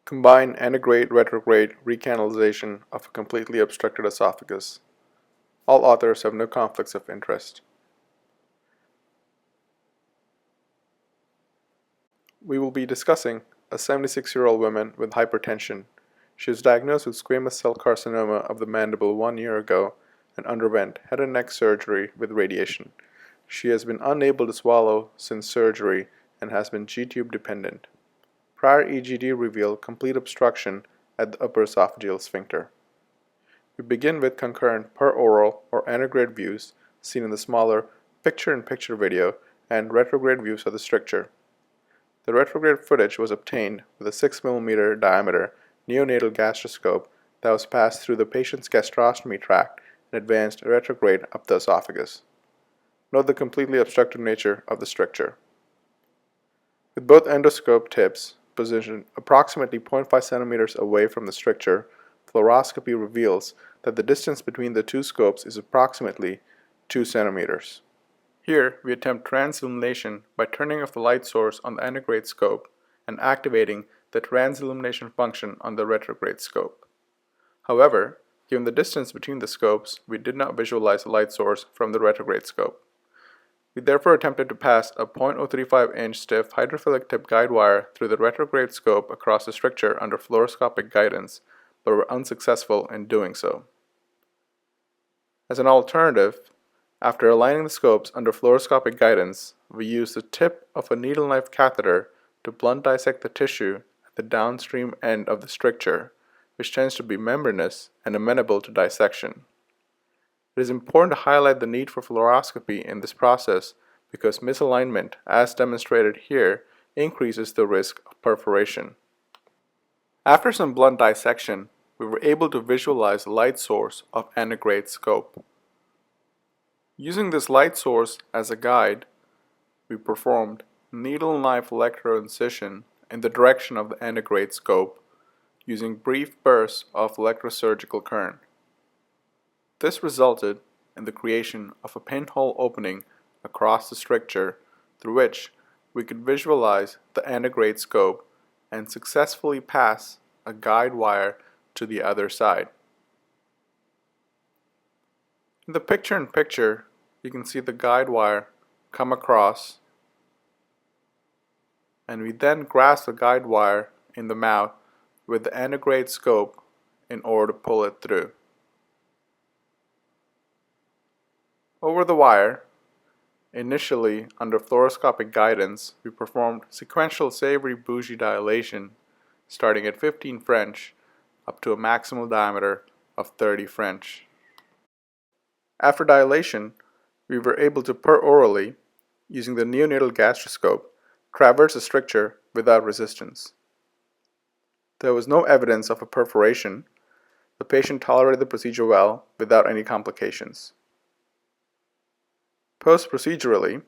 Combine antegrade-retrograde recanalization of a completely obstructed esophagus. All authors have no conflicts of interest. We will be discussing a 76-year-old woman with hypertension. She was diagnosed with squamous cell carcinoma of the mandible 1 year ago and underwent head and neck surgery with radiation. She has been unable to swallow since surgery and has been G-tube dependent. Prior EGD revealed complete obstruction at the upper esophageal sphincter. We begin with concurrent peroral or antegrade views seen in the smaller picture-in-picture video and retrograde views of the stricture. The retrograde footage was obtained with a 6 mm diameter neonatal gastroscope that was passed through the patient's gastrostomy tract and advanced retrograde up the esophagus. Note the completely obstructed nature of the stricture. With both endoscope tips positioned approximately 0.5 centimeters away from the stricture, fluoroscopy reveals that the distance between the two scopes is approximately 2 centimeters. Here, we attempt transillumination by turning off the light source on the antegrade scope and activating the transillumination function on the retrograde scope. However, given the distance between the scopes, we did not visualize the light source from the retrograde scope. We therefore attempted to pass a 0.035-inch stiff hydrophilic tip guide wire through the retrograde scope across the stricture under fluoroscopic guidance, but were unsuccessful in doing so. As an alternative, after aligning the scopes under fluoroscopic guidance, we used the tip of a needle knife catheter to blunt dissect the tissue at the downstream end of the stricture, which tends to be membranous and amenable to dissection. It is important to highlight the need for fluoroscopy in this process because misalignment, as demonstrated here, increases the risk of perforation. After some blunt dissection, we were able to visualize the light source of antegrade scope. Using this light source as a guide, we performed needle knife electroincision in the direction of the antegrade scope using brief bursts of electrosurgical current. This resulted in the creation of a pinhole opening across the stricture through which we could visualize the antegrade scope and successfully pass a guide wire to the other side. In the picture-in-picture, you can see the guide wire come across, and we then grasp the guide wire in the mouth with the antegrade scope in order to pull it through. Over the wire, initially under fluoroscopic guidance, we performed sequential savory bougie dilation starting at 15 French up to a maximal diameter of 30 French. After dilation, we were able to perorally, using the neonatal gastroscope, traverse the stricture without resistance. There was no evidence of a perforation. The patient tolerated the procedure well without any complications. Post-procedurally,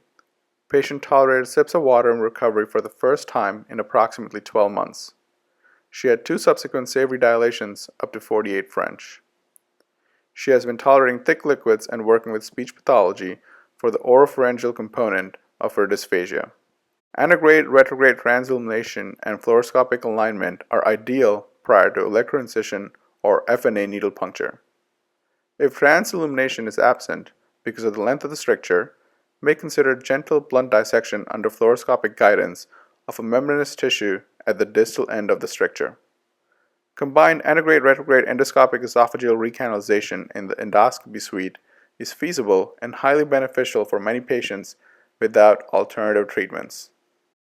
patient tolerated sips of water and recovery for the first time in approximately 12 months. She had 2 subsequent savory dilations up to 48 French. She has been tolerating thick liquids and working with speech pathology for the oropharyngeal component of her dysphagia. Antegrade-retrograde transillumination and fluoroscopic alignment are ideal prior to electroincision or FNA needle puncture. If transillumination is absent because of the length of the stricture, may consider gentle blunt dissection under fluoroscopic guidance of a membranous tissue at the distal end of the stricture. Combined antegrade-retrograde endoscopic esophageal recanalization in the endoscopy suite is feasible and highly beneficial for many patients without alternative treatments.